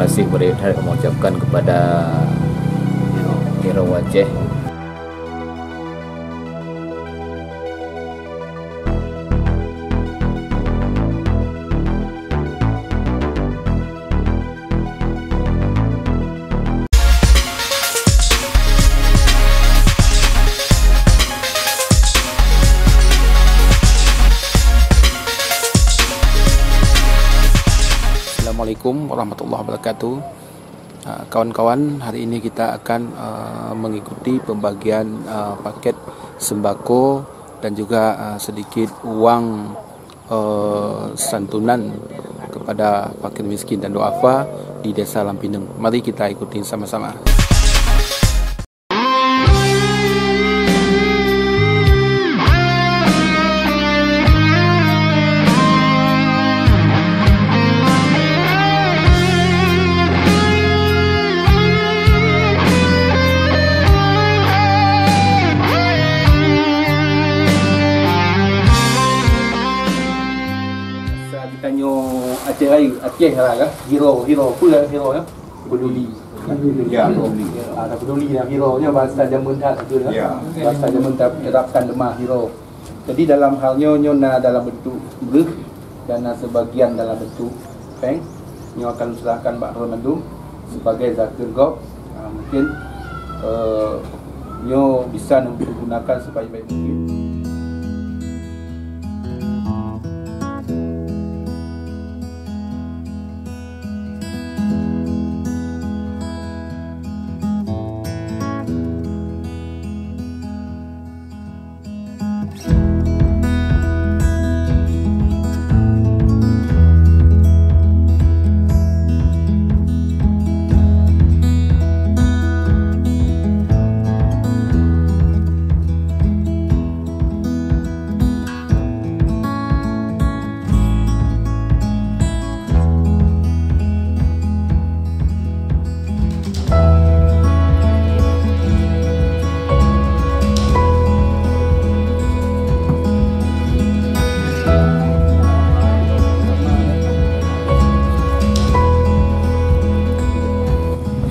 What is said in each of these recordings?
kasih beredar mengucapkan kepada Hero Aceh. Assalamualaikum warahmatullahi wabarakatuh. Kawan-kawan, hari ini kita akan mengikuti pembagian paket sembako dan juga sedikit uang santunan kepada fakir miskin dan duafa di Desa Lampineng. Mari kita ikuti sama-sama. Tanya Aceh Raya, Aceh lah kan? Hero apa lah hero ya? Peduli. Ya, peduli. Ada peduli dan hero nya bahasa Jamun dah tu lah. Ya. Bahasa Jamun dah terapkan lemah hero. Jadi dalam halnya nyo dalam bentuk breh dan sebagian dalam bentuk peng. Nyo akan serahkan Pak Romandu sebagai zakir gop. Mungkin nyo bisa menggunakan sebaik-baik mungkin.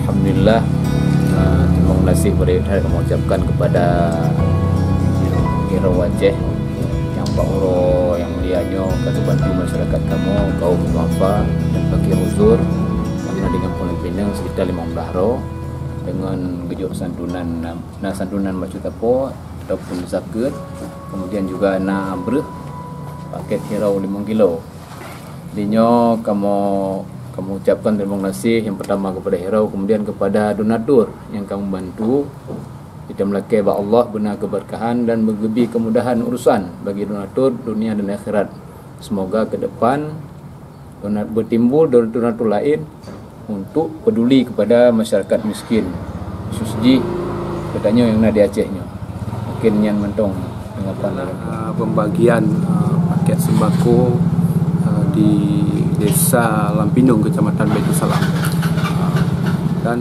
Alhamdulillah, terima kasih beredar mengucapkan kepada Hero Aceh yang Pak Uro yang mulianya kata bantu masyarakat kamu kaum duafa dan fakir uzur karena dengan Pulau Pinang sekitar 15 ro dengan gejok santunan macam apa ataupun zakat, kemudian juga breh paket hero 5 kilo. Dinyo kamu ucapkan terima kasih yang pertama kepada hero, kemudian kepada donatur yang kamu bantu kita melakai bahwa Allah benar keberkahan dan bergebi kemudahan urusan bagi donatur dunia dan akhirat. Semoga ke depan bertimbul donatur lain untuk peduli kepada masyarakat miskin khususnya katanya yang ada di Acehnya. Mungkin yang mentong dengan pembagian paket sembako di Desa Lampineng, Kecamatan Baitul Salam, dan